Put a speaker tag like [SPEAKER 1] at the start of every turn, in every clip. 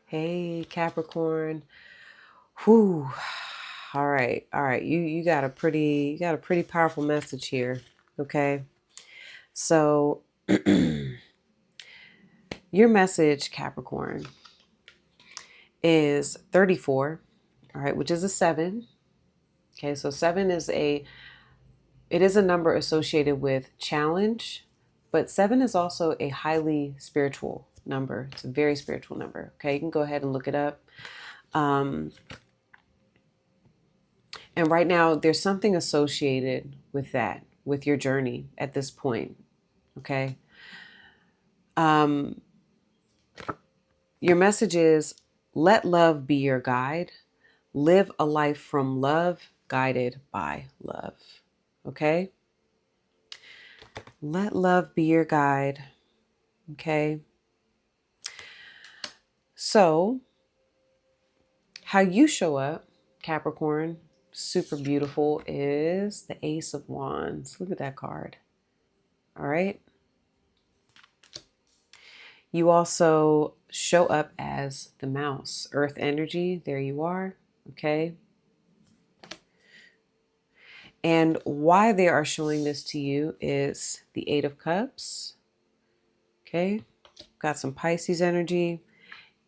[SPEAKER 1] Hey, Capricorn. Whew. All right. All right. You got a pretty powerful message here. Okay. So your message, Capricorn, is 34, all right, which is a 7. Okay, so 7 is a number associated with challenge, but 7 is also a highly spiritual number. It's a very spiritual number. Okay, you can go ahead and look it up. Um, And right now, there's something associated with that, with your journey at this point. Okay. Um, your message is let love be your guide. Live a life from love, guided by love. Okay. Let love be your guide. Okay. So, how you show up, Capricorn, super beautiful, is the Ace of Wands. Look at that card. All right. You also show up as the mouse, earth energy. There you are. Okay. And why they are showing this to you is the Eight of Cups. Okay. Got some Pisces energy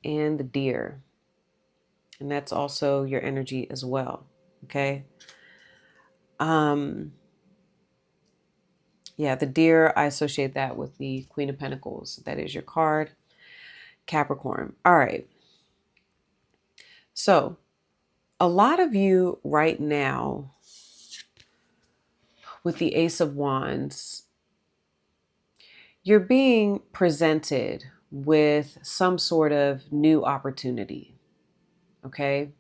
[SPEAKER 1] and the Deer. And that's also your energy as well. Okay. Yeah, the Deer, I associate that with the Queen of Pentacles. That is your card, Capricorn. All right. So, a lot of you right now with the Ace of Wands, you're being presented with some sort of new opportunity. Okay.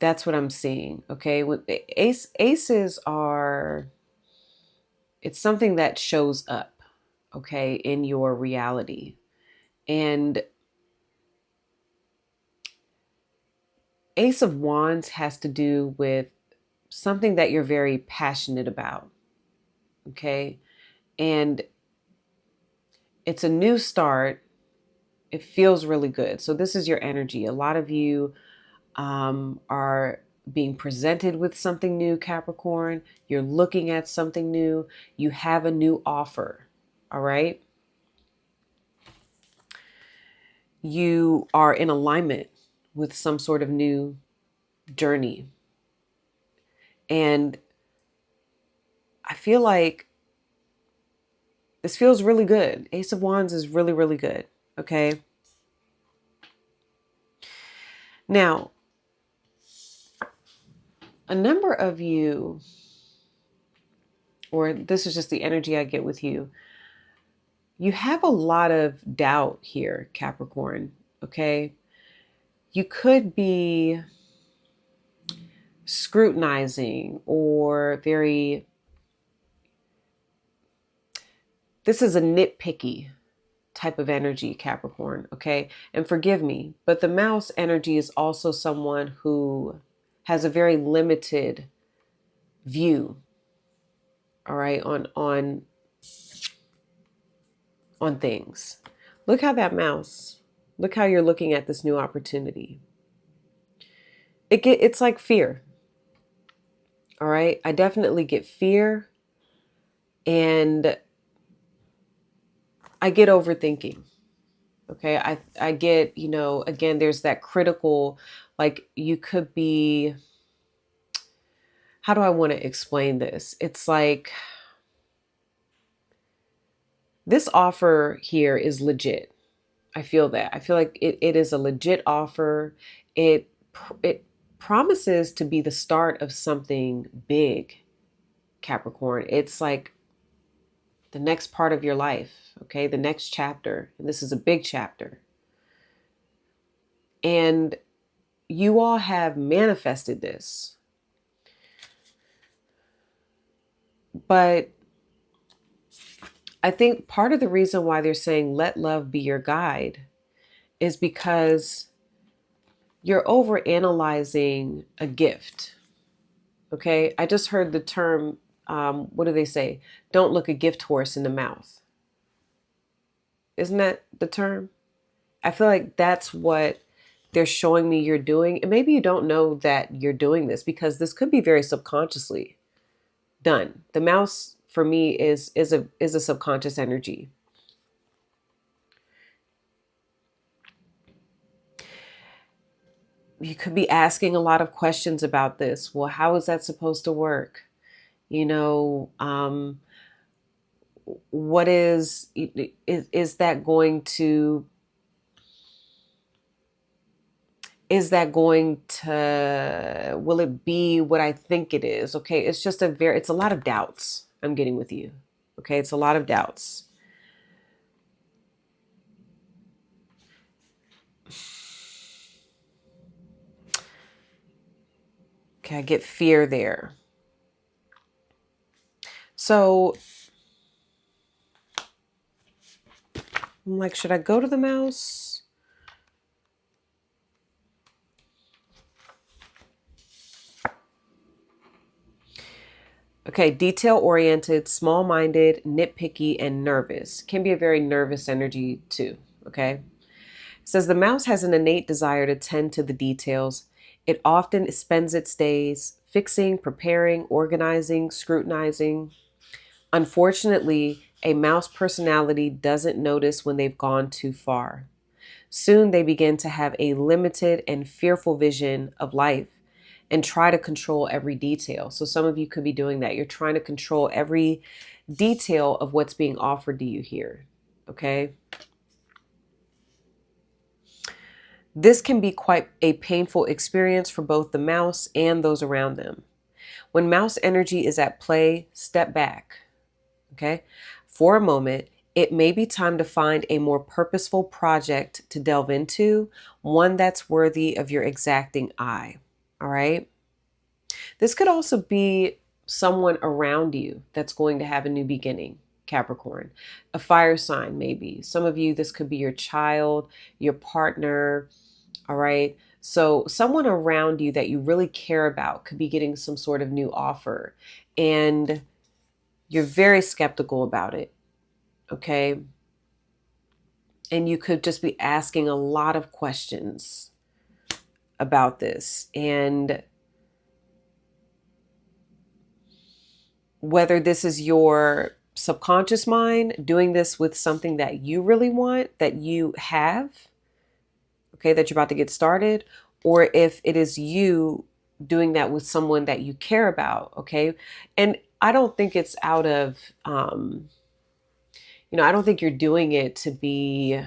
[SPEAKER 1] That's what I'm seeing. Okay. With aces are, it's something that shows up, okay, in your reality. And Ace of Wands has to do with something that you're very passionate about. Okay. And it's a new start. It feels really good. So this is your energy. A lot of you are being presented with something new, Capricorn. You're looking at something new. You have a new offer. All right. You are in alignment with some sort of new journey. And I feel like this feels really good. Ace of Wands is really, really good. Okay. Now, a number of you, or this is just the energy I get with you, you have a lot of doubt here, Capricorn. Okay. You could be scrutinizing or very, this is a nitpicky type of energy, Capricorn. Okay. And forgive me, but the mouse energy is also someone who has a very limited view. All right. On things. Look how that mouse, look how you're looking at this new opportunity. It's like fear. All right. I definitely get fear, and I get overthinking. Okay. I get, again, there's that critical, like you could be, how do I want to explain this? It's like this offer here is legit. I feel that. I feel like it is a legit offer. It promises to be the start of something big, Capricorn. It's like the next part of your life, okay? The next chapter. And this is a big chapter. And you all have manifested this. But I think part of the reason why they're saying let love be your guide is because you're over analyzing a gift. Okay. I just heard the term, what do they say? Don't look a gift horse in the mouth. Isn't that the term? I feel like that's what they're showing me you're doing. And maybe you don't know that you're doing this because this could be very subconsciously done. The mouse for me is a subconscious energy. You could be asking a lot of questions about this. Well, how is that supposed to work? You know, what is that going to will it be what I think it is? Okay, it's a lot of doubts I'm getting with you. Okay, it's a lot of doubts. Okay, I get fear there. So I'm like, should I go to the mouse? Okay, detail oriented, small minded, nitpicky, and nervous. Can be a very nervous energy too. Okay. It says the mouse has an innate desire to tend to the details. It often spends its days fixing, preparing, organizing, scrutinizing. Unfortunately, a mouse personality doesn't notice when they've gone too far. Soon they begin to have a limited and fearful vision of life and try to control every detail. So some of you could be doing that. You're trying to control every detail of what's being offered to you here. Okay. This can be quite a painful experience for both the mouse and those around them. When mouse energy is at play, step back. Okay. For a moment, it may be time to find a more purposeful project to delve into, one that's worthy of your exacting eye. All right. This could also be someone around you that's going to have a new beginning, Capricorn. A fire sign, maybe. Some of you, this could be your child, your partner. All right. So, someone around you that you really care about could be getting some sort of new offer. And you're very skeptical about it. Okay. And you could just be asking a lot of questions about this. And whether this is your subconscious mind doing this with something that you really want, that you have, okay, that you're about to get started, or if it is you doing that with someone that you care about, okay? And I don't think it's out of, I don't think you're doing it to be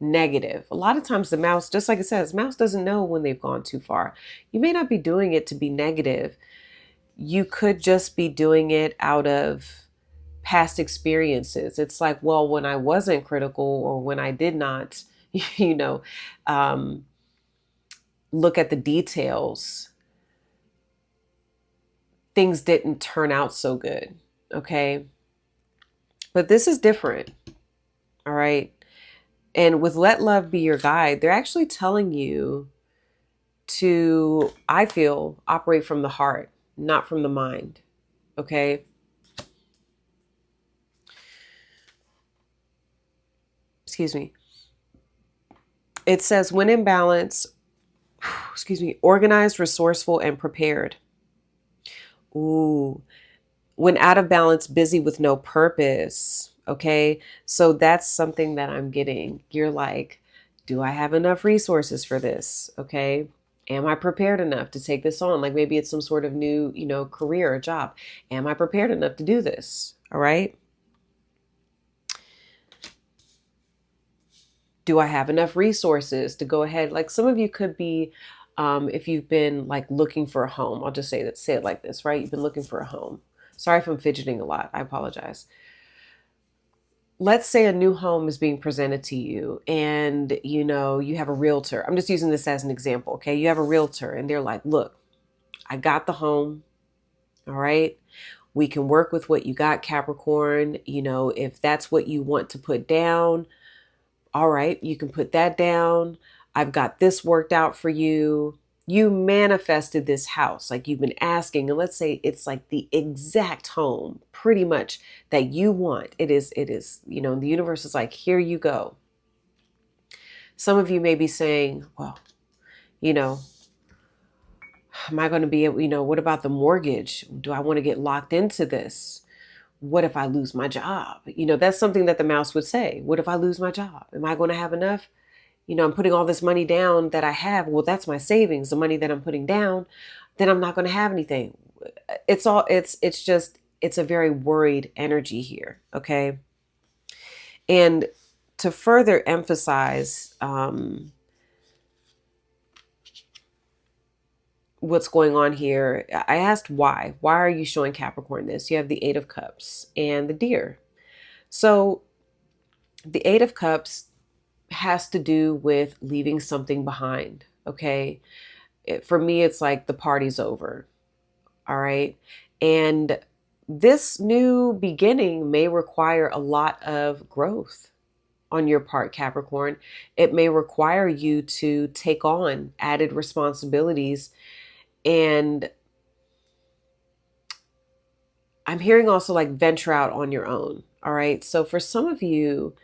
[SPEAKER 1] negative. A lot of times the mouse, just like it says, mouse doesn't know when they've gone too far. You may not be doing it to be negative. You could just be doing it out of past experiences. It's like, well, when I wasn't critical or when I did not, you know, um, look at the details, things didn't turn out so good. Okay. But this is different. All right. And with Let Love Be Your Guide, they're actually telling you to, I feel, operate from the heart, not from the mind. Okay. Excuse me. It says, when in balance, organized, resourceful, and prepared. Ooh, when out of balance, busy with no purpose. Okay. So that's something that I'm getting. You're like, do I have enough resources for this? Okay. Am I prepared enough to take this on? Like maybe it's some sort of new, career or job. Am I prepared enough to do this? All right. Do I have enough resources to go ahead? Like some of you could be, if you've been like looking for a home, I'll just say it like this, right? You've been looking for a home. Sorry if I'm fidgeting a lot. I apologize. Let's say a new home is being presented to you and, you have a realtor. I'm just using this as an example. Okay. You have a realtor and they're like, look, I got the home. All right. We can work with what you got, Capricorn. If that's what you want to put down, all right, you can put that down. I've got this worked out for you. You manifested this house like you've been asking. And let's say it's like the exact home pretty much that you want. It is, the universe is like, here you go. Some of you may be saying, well, you know, am I going to be able, what about the mortgage? Do I want to get locked into this? What if I lose my job? That's something that the mouse would say. What if I lose my job? Am I going to have enough? I'm putting all this money down that I have. Well, that's my savings, the money that I'm putting down. Then I'm not going to have anything. It's a very worried energy here. Okay. And to further emphasize what's going on here, I asked why. Why are you showing Capricorn this? You have the Eight of Cups and the Deer. So the Eight of Cups has to do with leaving something behind. Okay. For me, it's like the party's over. All right. And this new beginning may require a lot of growth on your part, Capricorn. It may require you to take on added responsibilities. And I'm hearing also like venture out on your own. All right. So for some of you,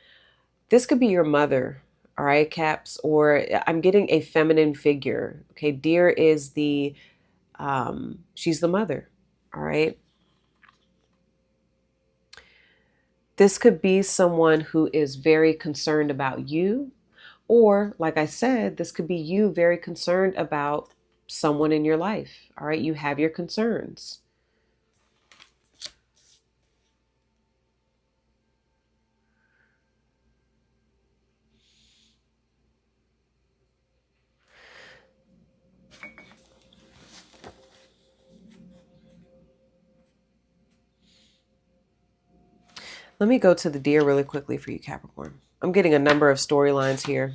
[SPEAKER 1] this could be your mother. All right, Caps, or I'm getting a feminine figure. Okay. Deer is she's the mother. All right. This could be someone who is very concerned about you, or like I said, this could be you very concerned about someone in your life. All right. You have your concerns. Let me go to the Deer really quickly for you, Capricorn. I'm getting a number of storylines here.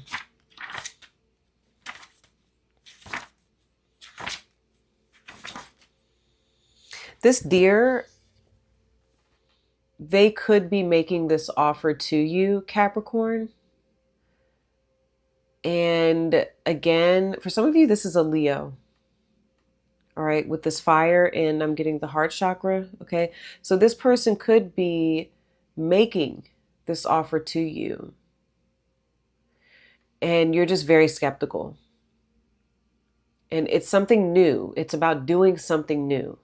[SPEAKER 1] This Deer, they could be making this offer to you, Capricorn. And again, for some of you, this is a Leo. All right, with this fire, and I'm getting the heart chakra. Okay, so this person could be making this offer to you, and you're just very skeptical. And it's something new. It's about doing something new.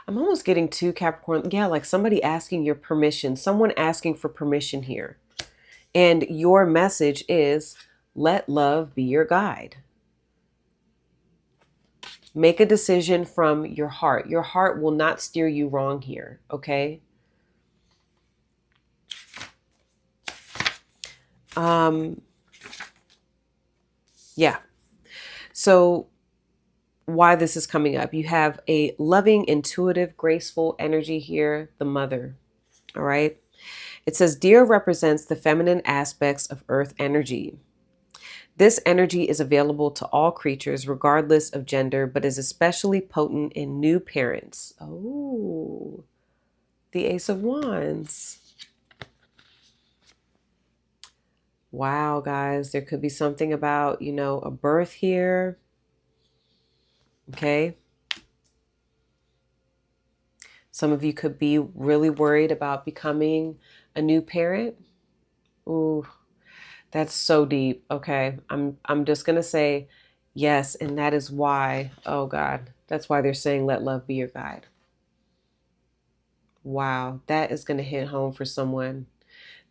[SPEAKER 1] I'm almost getting to Capricorn. Yeah, like somebody asking your permission, someone asking for permission here. And your message is, let love be your guide. Make a decision from your heart. Your heart will not steer you wrong here, okay? Yeah. So why this is coming up. You have a loving, intuitive, graceful energy here, the mother, all right? It says, Deer represents the feminine aspects of earth energy. This energy is available to all creatures, regardless of gender, but is especially potent in new parents. Oh, the Ace of Wands. Wow, guys, there could be something about, a birth here. Okay. Some of you could be really worried about becoming a new parent. Ooh. That's so deep. Okay. I'm just going to say yes. And that is why, oh God, that's why they're saying, let love be your guide. Wow. That is going to hit home for someone.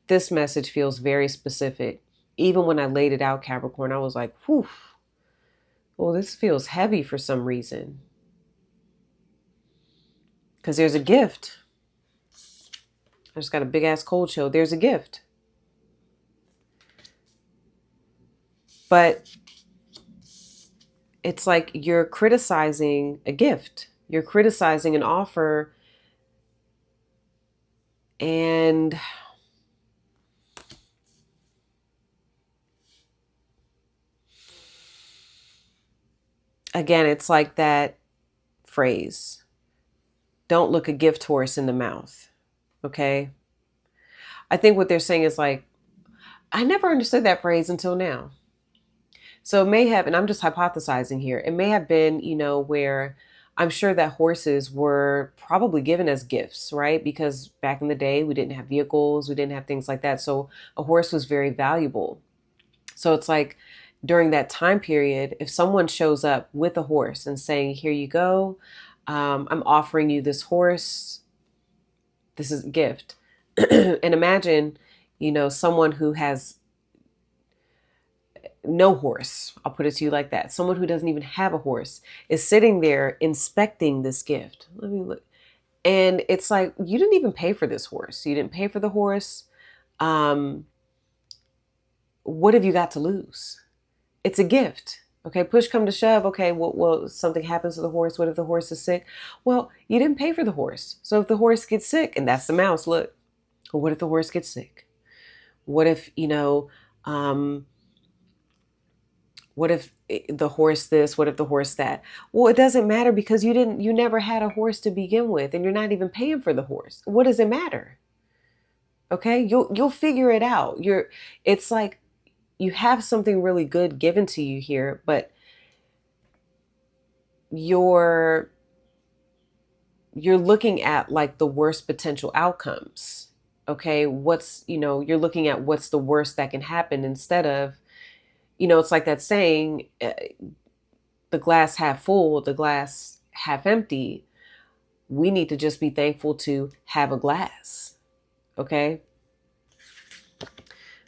[SPEAKER 1] This message feels very specific. Even when I laid it out, Capricorn, I was like, whew. Well, this feels heavy for some reason. Because there's a gift. I just got a big ass cold chill. There's a gift. But it's like you're criticizing a gift. You're criticizing an offer. And again, it's like that phrase, don't look a gift horse in the mouth. Okay. I think what they're saying is like, I never understood that phrase until now. So it may have, and I'm just hypothesizing here, it may have been, where I'm sure that horses were probably given as gifts, right? Because back in the day, we didn't have vehicles, we didn't have things like that. So a horse was very valuable. So it's like during that time period, if someone shows up with a horse and saying, here you go, I'm offering you this horse, this is a gift. And imagine, someone who has no horse, I'll put it to you like that. Someone who doesn't even have a horse is sitting there inspecting this gift. Let me look. And it's like, you didn't even pay for this horse. You didn't pay for the horse. What have you got to lose? It's a gift. Okay, push come to shove. Okay, well, something happens to the horse. What if the horse is sick? Well, you didn't pay for the horse. So if the horse gets sick, and that's the mouse, look. Well, what if the horse gets sick? What if, what if the horse this? What if the horse that? Well, it doesn't matter because you never had a horse to begin with, and you're not even paying for the horse. What does it matter? Okay, you'll figure it out. It's like you have something really good given to you here, but you're looking at like the worst potential outcomes. Okay, you're looking at what's the worst that can happen instead of, it's like that saying, the glass half full, the glass half empty. We need to just be thankful to have a glass. Okay.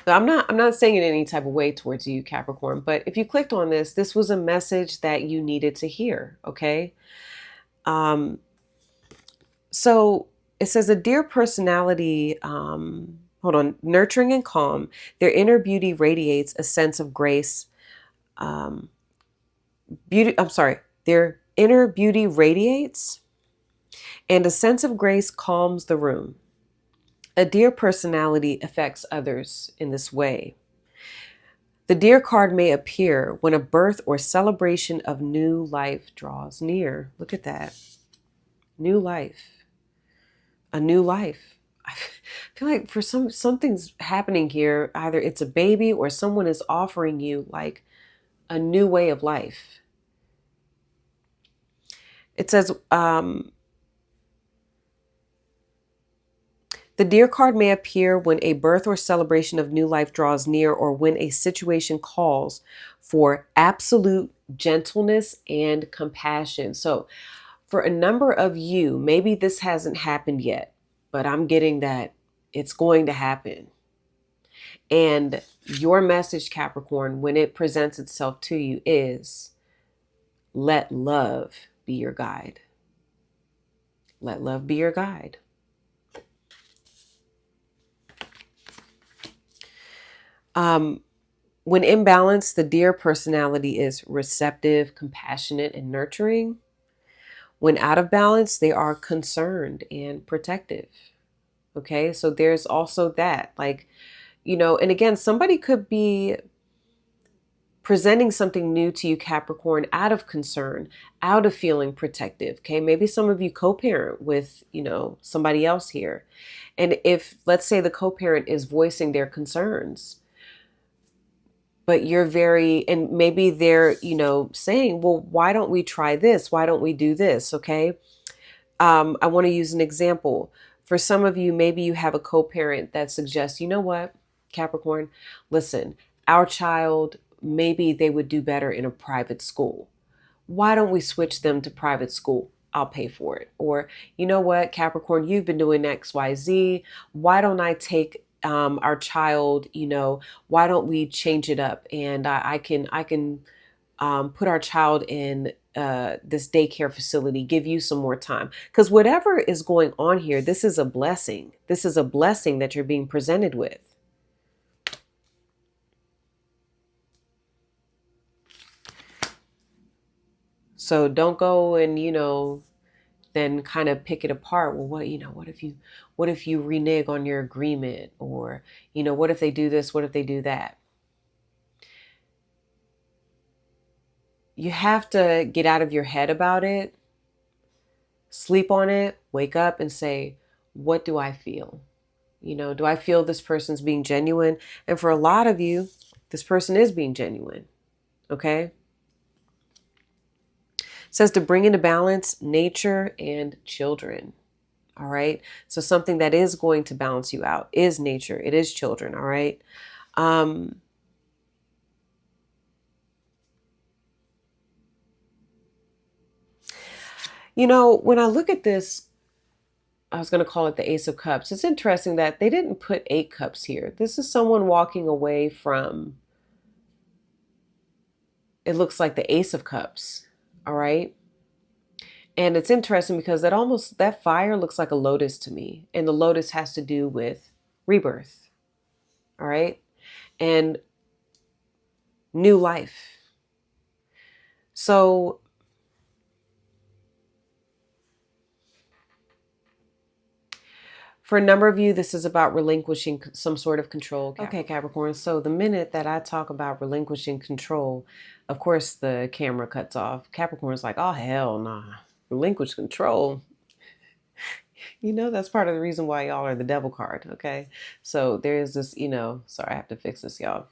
[SPEAKER 1] So I'm not saying it any type of way towards you, Capricorn, but if you clicked on this, this was a message that you needed to hear. Okay. So it says a dear personality, hold on, nurturing and calm. Their inner beauty radiates a sense of grace. Their inner beauty radiates and a sense of grace calms the room. A dear personality affects others in this way. The dear card may appear when a birth or celebration of new life draws near. Look at that. New life. A new life. I feel like for something's happening here. Either it's a baby or someone is offering you like a new way of life. It says, the dear card may appear when a birth or celebration of new life draws near, or when a situation calls for absolute gentleness and compassion. So for a number of you, maybe this hasn't happened yet, but I'm getting that it's going to happen. And your message, Capricorn, when it presents itself to you is, let love be your guide. Let love be your guide. When in balance, the deer personality is receptive, compassionate, and nurturing. When out of balance, they are concerned and protective. Okay, so there's also that, like, and again, somebody could be presenting something new to you, Capricorn, out of concern, out of feeling protective. Okay, maybe some of you co-parent with, somebody else here. And if, let's say, the co-parent is voicing their concerns, but and maybe they're, saying, well, why don't we try this? Why don't we do this? Okay. I want to use an example. For some of you, maybe you have a co-parent that suggests, you know what, Capricorn, listen, our child, maybe they would do better in a private school. Why don't we switch them to private school? I'll pay for it. Or, you know what, Capricorn, you've been doing X, Y, Z. Why don't I take our child, why don't we change it up? And I can put our child in this daycare facility, give you some more time. Because whatever is going on here, this is a blessing. This is a blessing that you're being presented with. So don't go and, then kind of pick it apart. Well, what if you renege on your agreement? Or, what if they do this? What if they do that? You have to get out of your head about it, sleep on it, wake up and say, what do I feel? Do I feel this person's being genuine? And for a lot of you, this person is being genuine. Okay. says to bring into balance nature and children. All right. So something that is going to balance you out is nature. It is children. All right. You know, when I look at this, I was going to call it the Ace of Cups. It's interesting that they didn't put 8 cups here. This is someone walking away from, it looks like the Ace of Cups. All right. And it's interesting because that fire looks like a lotus to me. And the lotus has to do with rebirth. All right. And new life. So for a number of you, this is about relinquishing some sort of control. Okay, Capricorn. So the minute that I talk about relinquishing control, of course, the camera cuts off. Capricorn's like, oh, hell nah. Relinquish control. You know, that's part of the reason why y'all are the devil card. Okay. So there's this, sorry, I have to fix this, y'all.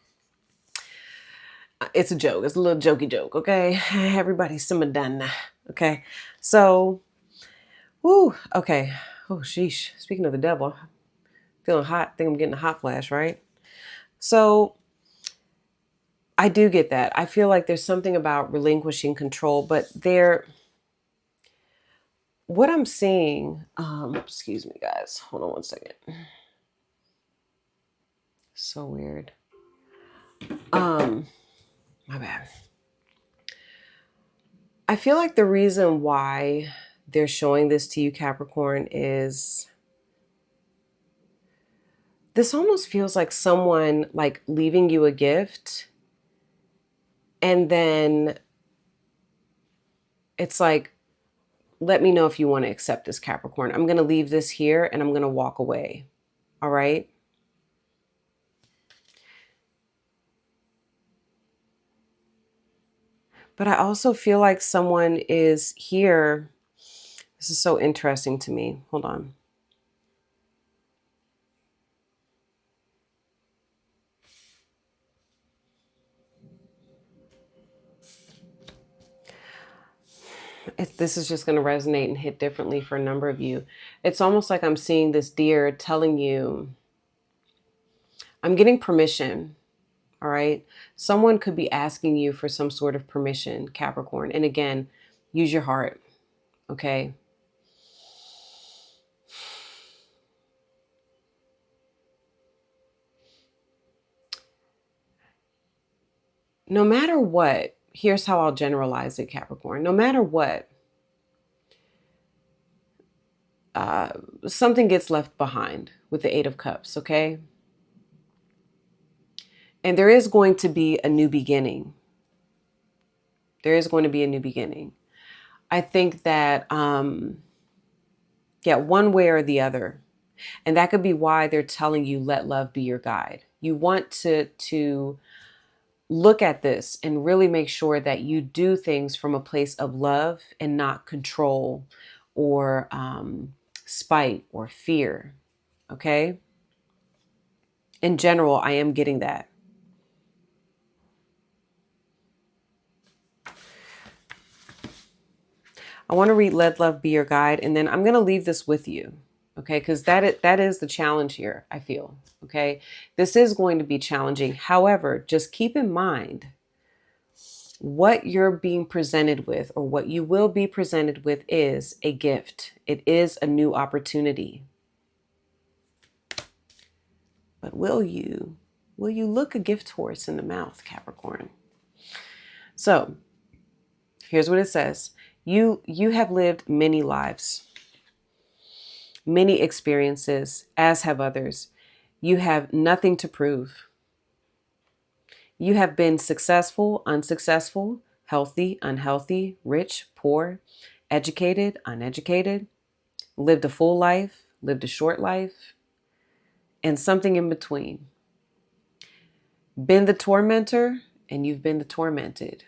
[SPEAKER 1] It's a joke. It's a little jokey joke. Okay. Everybody simmer down now. Okay. So, woo. Okay. Oh, sheesh. Speaking of the devil, feeling hot. Think I'm getting a hot flash, right? So I do get that. I feel like there's something about relinquishing control, but what I'm seeing, excuse me, guys. Hold on one second. So weird. My bad. I feel like the reason why they're showing this to you, Capricorn, is this almost feels like someone like leaving you a gift. And then it's like, let me know if you want to accept this, Capricorn. I'm going to leave this here and I'm going to walk away. All right. But I also feel like someone is here. This is so interesting to me. Hold on. This is just going to resonate and hit differently for a number of you. It's almost like I'm seeing this deer telling you, I'm getting permission. All right. Someone could be asking you for some sort of permission, Capricorn. And again, use your heart. Okay. No matter what, here's how I'll generalize it, Capricorn. No matter what, something gets left behind with the 8 of Cups, okay? And there is going to be a new beginning. There is going to be a new beginning. I think that, one way or the other. And that could be why they're telling you, let love be your guide. You want to look at this and really make sure that you do things from a place of love and not control or spite or fear. Okay. In general, I am getting that. I want to read Let Love Be Your Guide, and then I'm going to leave this with you. Okay. Because that is the challenge here, I feel. Okay. This is going to be challenging. However, just keep in mind what you're being presented with, or what you will be presented with, is a gift. It is a new opportunity. But will you look a gift horse in the mouth, Capricorn? So here's what it says. You have lived many lives, many experiences, as have others. You have nothing to prove. You have been successful, unsuccessful, healthy, unhealthy, rich, poor, educated, uneducated, lived a full life, lived a short life, and something in between. Been the tormentor, and you've been the tormented.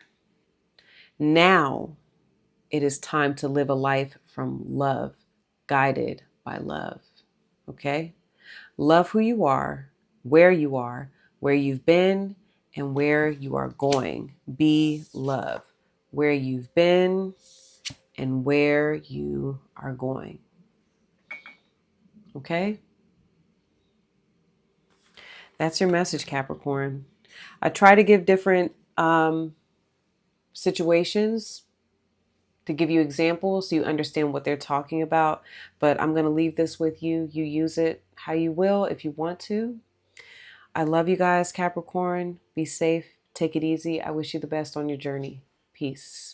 [SPEAKER 1] Now it is time to live a life from love, guided by love. Okay? Love who you are, where you've been, and where you are going. Be love. Where you've been, and where you are going. Okay? That's your message, Capricorn. I try to give different situations to give you examples so you understand what they're talking about. But I'm going to leave this with you. You use it how you will if you want to. I love you guys, Capricorn. Be safe. Take it easy. I wish you the best on your journey. Peace.